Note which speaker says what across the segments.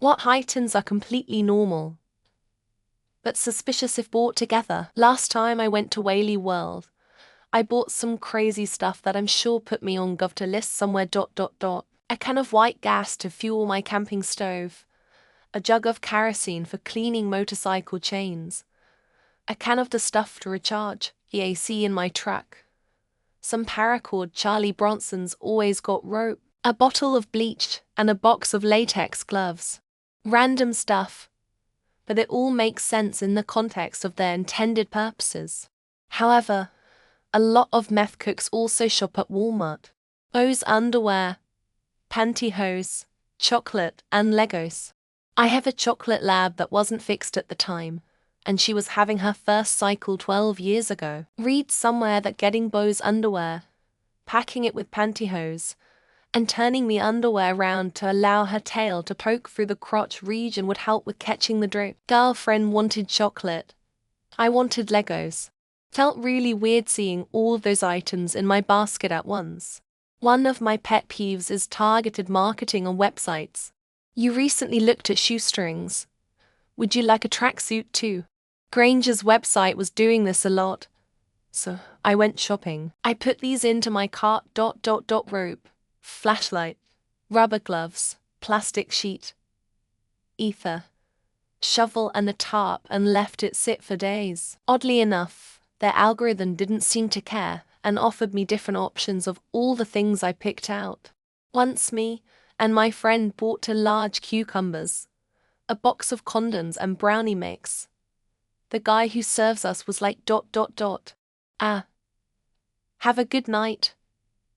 Speaker 1: What items are completely normal, but suspicious if bought together? Last time I went to Whaley World, I bought some crazy stuff that I'm sure put me on gov to list somewhere. A can of white gas to fuel my camping stove, a jug of kerosene for cleaning motorcycle chains, a can of the stuff to recharge the AC in my truck, some paracord Charlie Bronson's always got rope, a bottle of bleach, and a box of latex gloves. Random stuff, but it all makes sense in the context of their intended purposes. However, a lot of meth cooks also shop at Walmart. Bose underwear, pantyhose, chocolate, and Legos. I have a chocolate lab that wasn't fixed at the time, and she was having her first cycle 12 years ago. Read somewhere that getting Bose underwear, packing it with pantyhose, and turning the underwear round to allow her tail to poke through the crotch region would help with catching the drip. Girlfriend wanted chocolate. I wanted Legos. Felt really weird seeing all those items in my basket at once. One of my pet peeves is targeted marketing on websites. You recently looked at shoestrings. Would you like a tracksuit too? Granger's website was doing this a lot, so I went shopping. I put these into my cart. Rope, flashlight, rubber gloves, plastic sheet, ether, shovel and a tarp, and left it sit for days. Oddly enough, their algorithm didn't seem to care and offered me different options of all the things I picked out. Once me and my friend bought 2 large cucumbers, a box of condoms and brownie mix. The guy who serves us was like ... Have a good night.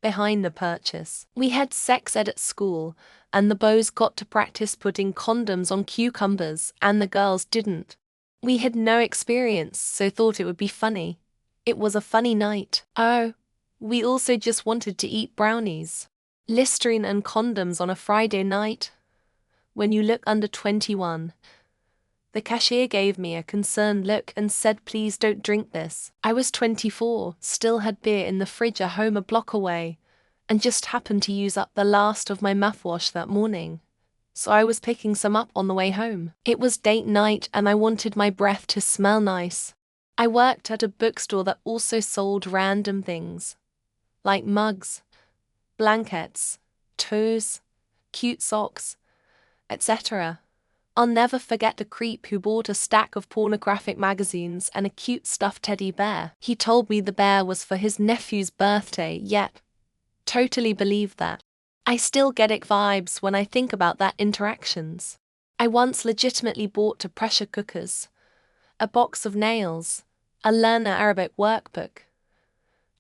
Speaker 1: Behind the purchase. We had sex ed at school, and the boys got to practice putting condoms on cucumbers, and the girls didn't. We had no experience, so thought it would be funny. It was a funny night. Oh, we also just wanted to eat brownies. Listerine and condoms on a Friday night? When you look under 21. The cashier gave me a concerned look and said, "Please don't drink this." I was 24, still had beer in the fridge at home a block away, and just happened to use up the last of my mouthwash that morning. So I was picking some up on the way home. It was date night and I wanted my breath to smell nice. I worked at a bookstore that also sold random things, like mugs, blankets, toes, cute socks, etc. I'll never forget the creep who bought a stack of pornographic magazines and a cute stuffed teddy bear. He told me the bear was for his nephew's birthday, yet totally believed that. I still get ick vibes when I think about that interactions. I once legitimately bought 2 pressure cookers, a box of nails, a Learn Arabic workbook,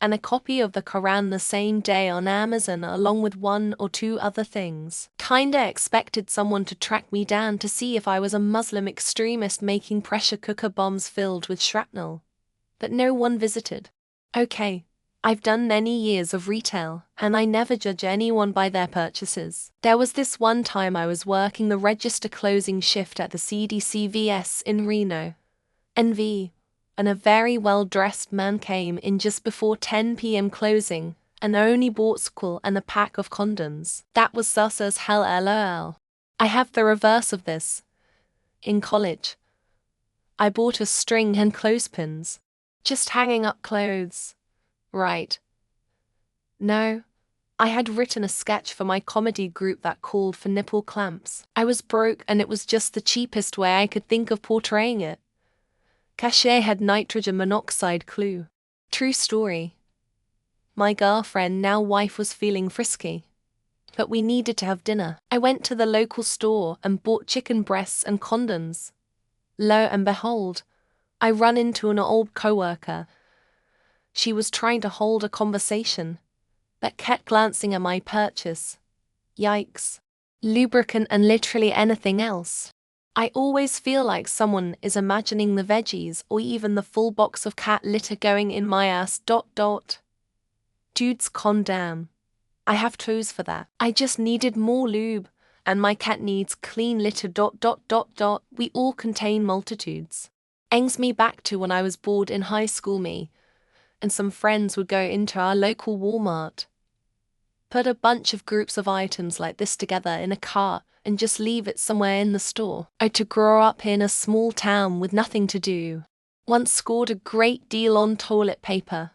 Speaker 1: and a copy of the Quran the same day on Amazon, along with 1 or 2 other things. Kinda expected someone to track me down to see if I was a Muslim extremist making pressure cooker bombs filled with shrapnel. But no one visited. Okay, I've done many years of retail, and I never judge anyone by their purchases. There was this one time I was working the register closing shift at the CDCVS in Reno, NV, and a very well-dressed man came in just before 10 p.m. closing, and only bought school and a pack of condoms. That was sus as hell, lol. I have the reverse of this. In college, I bought a string and clothespins. Just hanging up clothes. Right. No, I had written a sketch for my comedy group that called for nipple clamps. I was broke and it was just the cheapest way I could think of portraying it. Cashier had nitrogen monoxide clue. True story. My girlfriend, now wife, was feeling frisky, but we needed to have dinner. I went to the local store and bought chicken breasts and condoms. Lo and behold, I run into an old coworker. She was trying to hold a conversation, but kept glancing at my purchase. Yikes. Lubricant and literally anything else. I always feel like someone is imagining the veggies or even the full box of cat litter going in my ass. Dudes, calm down. I have toes for that. I just needed more lube, and my cat needs clean litter. We all contain multitudes. Brings me back to when I was bored in high school. Me and some friends would go into our local Walmart, put a bunch of groups of items like this together in a cart, and just leave it somewhere in the store. I to grow up in a small town with nothing to do. Once scored a great deal on toilet paper.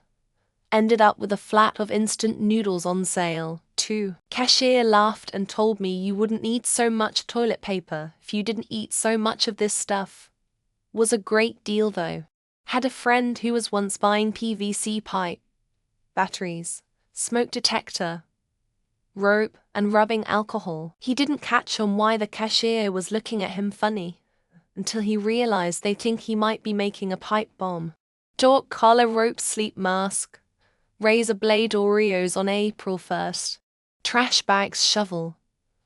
Speaker 1: Ended up with a flat of instant noodles on sale, too. Cashier laughed and told me you wouldn't need so much toilet paper if you didn't eat so much of this stuff. Was a great deal though. Had a friend who was once buying PVC pipe, batteries, smoke detector, rope, and rubbing alcohol. He didn't catch on why the cashier was looking at him funny, until he realized they think he might be making a pipe bomb. Dog collar, rope, sleep mask, razor blade, Oreos on April 1st, trash bags, shovel,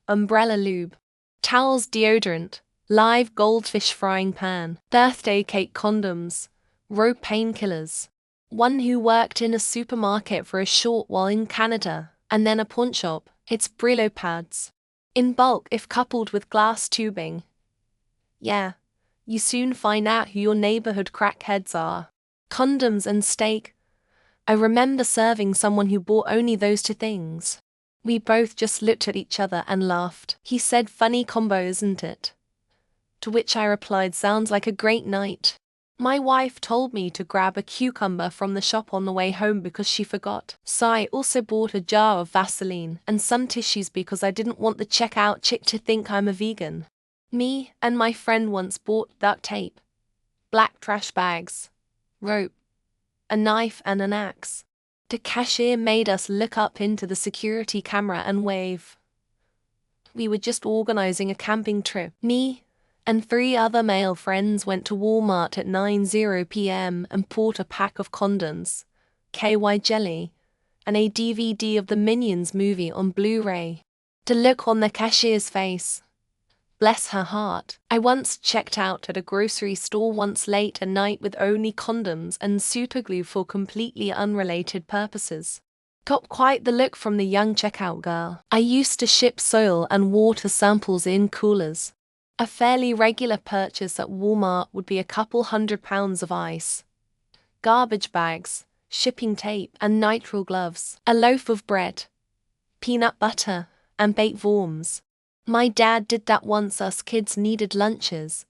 Speaker 1: umbrella, lube, towels, deodorant, live goldfish frying pan, birthday cake, condoms, rope, painkillers. One who worked in a supermarket for a short while in Canada, and then a pawn shop, it's Brillo pads. In bulk if coupled with glass tubing. Yeah, you soon find out who your neighborhood crackheads are. Condoms and steak. I remember serving someone who bought only those two things. We both just looked at each other and laughed. He said, funny combo, isn't it? To which I replied, sounds like a great night. My wife told me to grab a cucumber from the shop on the way home because she forgot. So I also bought a jar of Vaseline and some tissues because I didn't want the checkout chick to think I'm a vegan. Me and my friend once bought duct tape, black trash bags, rope, a knife and an axe. The cashier made us look up into the security camera and wave. We were just organizing a camping trip. Me and 3 other male friends went to Walmart at 9:00 p.m. and bought a pack of condoms, KY jelly, and a DVD of the Minions movie on Blu-ray. The look on the cashier's face. Bless her heart. I once checked out at a grocery store once late at night with only condoms and superglue for completely unrelated purposes. Got quite the look from the young checkout girl. I used to ship soil and water samples in coolers. A fairly regular purchase at Walmart would be a couple £100 of ice, garbage bags, shipping tape, and nitrile gloves, a loaf of bread, peanut butter, and baked worms. My dad did that once us kids needed lunches,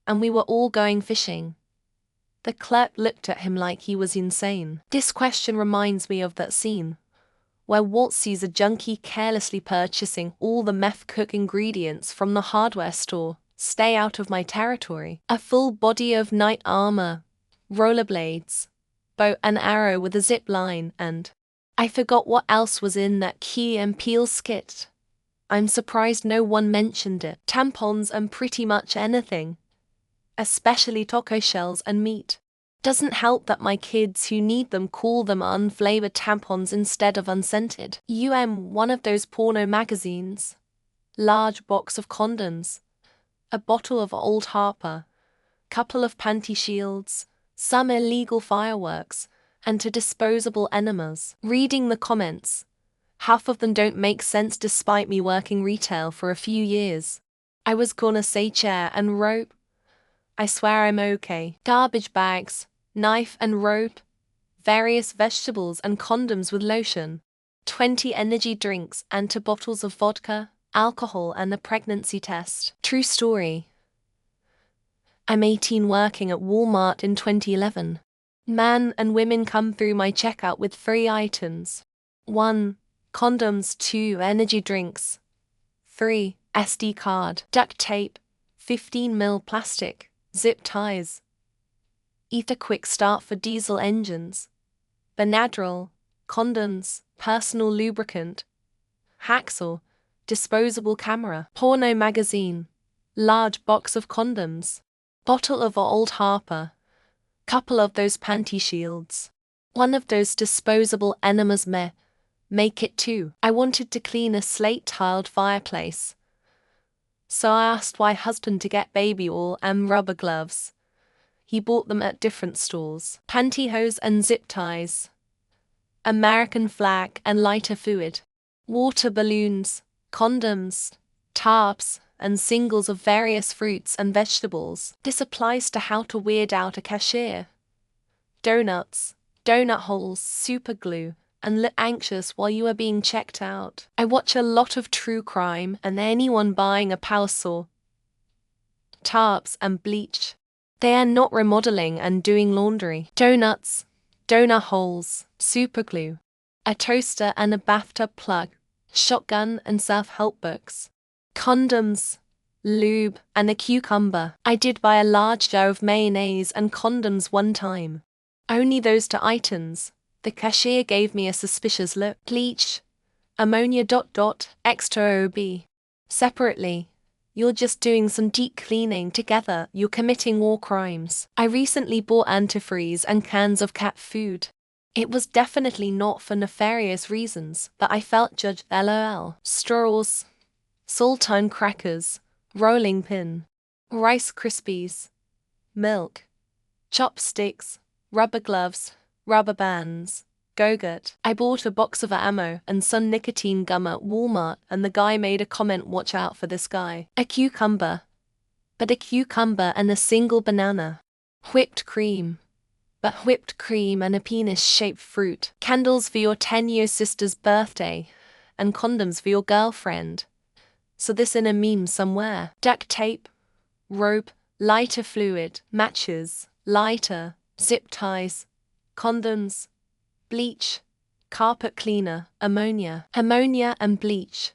Speaker 1: and we were all going fishing. The clerk looked at him like he was insane. This question reminds me of that scene where Walt sees a junkie carelessly purchasing all the meth cook ingredients from the hardware store. Stay out of my territory. A full body of knight armor, rollerblades, bow and arrow with a zip line, and I forgot what else was in that Key and Peele skit. I'm surprised no one mentioned it. Tampons and pretty much anything, especially taco shells and meat. Doesn't help that my kids who need them call them unflavored tampons instead of unscented. One of those porno magazines. Large box of condoms. A bottle of Old Harper. Couple of panty shields. Some illegal fireworks. And 2 disposable enemas. Reading the comments. Half of them don't make sense despite me working retail for a few years. I was gonna say chair and rope. I swear I'm okay. Garbage bags, knife and rope, various vegetables and condoms with lotion, 20 energy drinks and 2 bottles of vodka, alcohol and a pregnancy test. True story. I'm 18 working at Walmart in 2011. Men and women come through my checkout with 3 items. 1. Condoms. 2. Energy drinks. 3. SD card. Duct tape. 15mm plastic. Zip ties. Ether quick start for diesel engines. Benadryl. Condoms. Personal lubricant. Hacksaw. Disposable camera. Porno magazine. Large box of condoms. Bottle of Old Harper. Couple of those panty shields. One of those disposable enemas. Make it 2. I wanted to clean a slate-tiled fireplace. So I asked my husband to get baby oil and rubber gloves. He bought them at different stores. Pantyhose and zip ties. American flag and lighter fluid. Water balloons, condoms, tarps, and singles of various fruits and vegetables. This applies to how to weird out a cashier. Donuts, donut holes, super glue, and look anxious while you are being checked out. I watch a lot of true crime and anyone buying a power saw, tarps and bleach. They are not remodeling and doing laundry. Donuts, donut holes, superglue, a toaster and a bathtub plug, shotgun and self-help books, condoms, lube, and a cucumber. I did buy a large jar of mayonnaise and condoms one time. Only those 2 items. The cashier gave me a suspicious look. Bleach, ammonia ... extra OB. Separately, you're just doing some deep cleaning. Together, you're committing war crimes. I recently bought antifreeze and cans of cat food. It was definitely not for nefarious reasons, but I felt judged. LOL. Straws, saltine crackers, rolling pin, Rice Krispies, milk, chopsticks, rubber gloves, rubber bands, Go-Gurt. I bought a box of ammo and some nicotine gum at Walmart, and the guy made a comment, "Watch out for this guy." A cucumber. But a cucumber and a single banana. Whipped cream. But whipped cream and a penis-shaped fruit. Candles for your 10-year sister's birthday. And condoms for your girlfriend. So this in a meme somewhere. Duct tape, rope, lighter fluid, matches, lighter, zip ties, condoms, bleach, carpet cleaner, ammonia and bleach.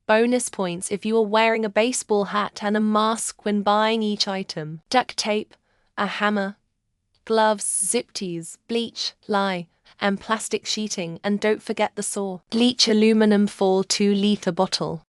Speaker 1: Bonus points if you are wearing a baseball hat and a mask when buying each item. Duct tape, a hammer, gloves, zip ties, bleach, lye, and plastic sheeting, and don't forget the saw. Bleach aluminum foil 2-liter bottle.